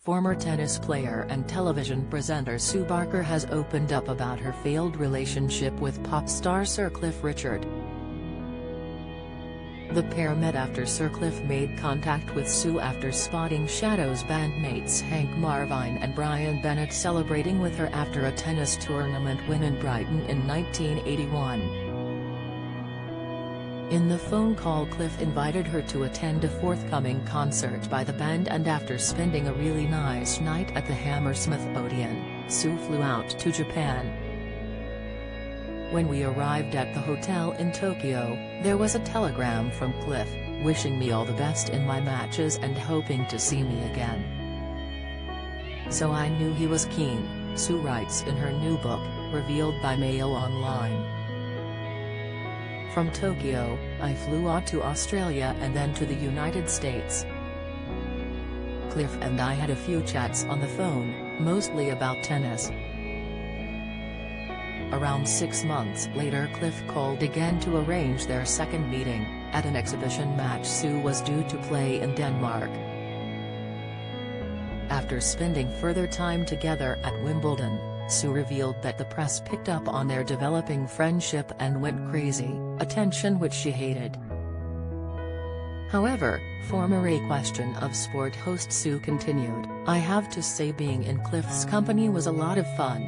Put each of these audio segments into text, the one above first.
Former tennis player and television presenter Sue Barker has opened up about her failed relationship with pop star Sir Cliff Richard. The pair met after Sir Cliff made contact with Sue after spotting Shadows bandmates Hank Marvine and Brian Bennett celebrating with her after a tennis tournament win in Brighton in 1981. In the phone call, Cliff invited her to attend a forthcoming concert by the band, and after spending a really nice night at the Hammersmith Odeon, Sue flew out to Japan. When we arrived at the hotel in Tokyo, there was a telegram from Cliff, wishing me all the best in my matches and hoping to see me again. So I knew he was keen, Sue writes in her new book, revealed by Mail Online. From Tokyo, I flew on to Australia and then to the United States. Cliff and I had a few chats on the phone, mostly about tennis. Around 6 months later, Cliff called again to arrange their second meeting, at an exhibition match Sue was due to play in Denmark. After spending further time together at Wimbledon, Sue revealed that the press picked up on their developing friendship and went crazy, attention which she hated. However, former A Question of Sport host Sue continued, "I have to say being in Cliff's company was a lot of fun.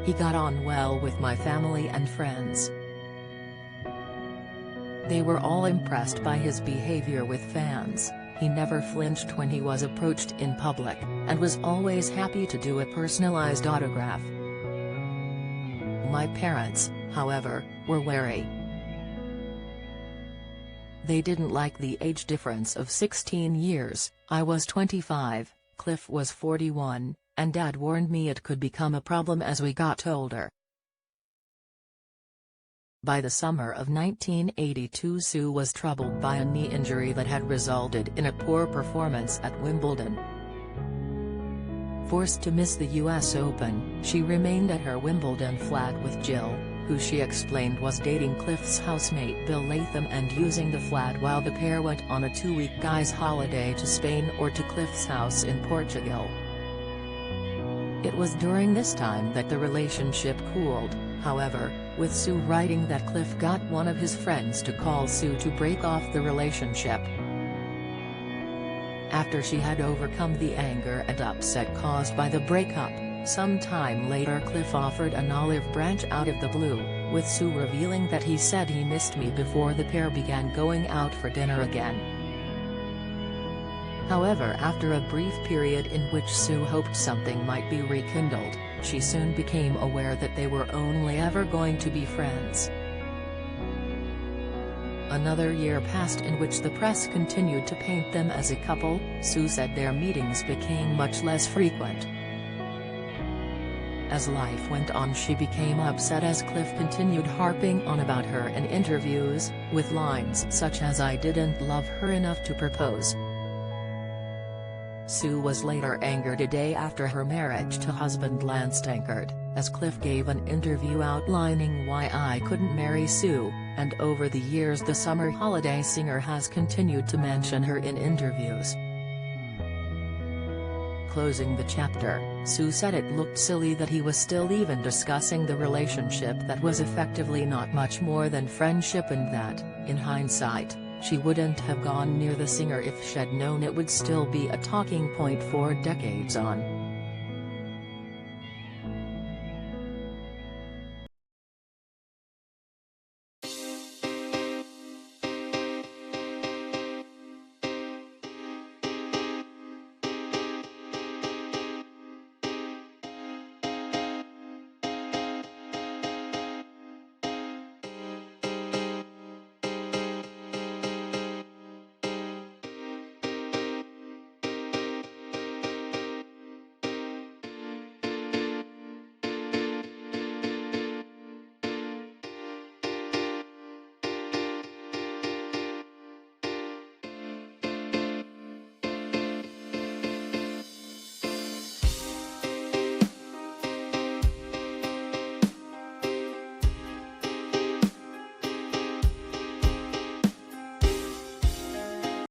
He got on well with my family and friends. They were all impressed by his behavior with fans. He never flinched when he was approached in public, and was always happy to do a personalized autograph. My parents, however, were wary. They didn't like the age difference of 16 years, I was 25, Cliff was 41, and Dad warned me it could become a problem as we got older." By the summer of 1982, Sue was troubled by a knee injury that had resulted in a poor performance at Wimbledon. Forced to miss the US Open, she remained at her Wimbledon flat with Jill, who she explained was dating Cliff's housemate Bill Latham and using the flat while the pair went on a 2-week guys' holiday to Spain or to Cliff's house in Portugal. It was during this time that the relationship cooled, however, with Sue writing that Cliff got one of his friends to call Sue to break off the relationship. After she had overcome the anger and upset caused by the breakup, some time later Cliff offered an olive branch out of the blue, with Sue revealing that he said he missed me before the pair began going out for dinner again. However, after a brief period in which Sue hoped something might be rekindled, she soon became aware that they were only ever going to be friends. Another year passed in which the press continued to paint them as a couple. Sue said their meetings became much less frequent. As life went on, she became upset as Cliff continued harping on about her in interviews, with lines such as "I didn't love her enough to propose." Sue was later angered a day after her marriage to husband Lance Tankard, as Cliff gave an interview outlining why I couldn't marry Sue, and over the years the summer holiday singer has continued to mention her in interviews. Closing the chapter, Sue said it looked silly that he was still even discussing the relationship that was effectively not much more than friendship, and that, in hindsight, she wouldn't have gone near the singer if she'd known it would still be a talking point for decades on.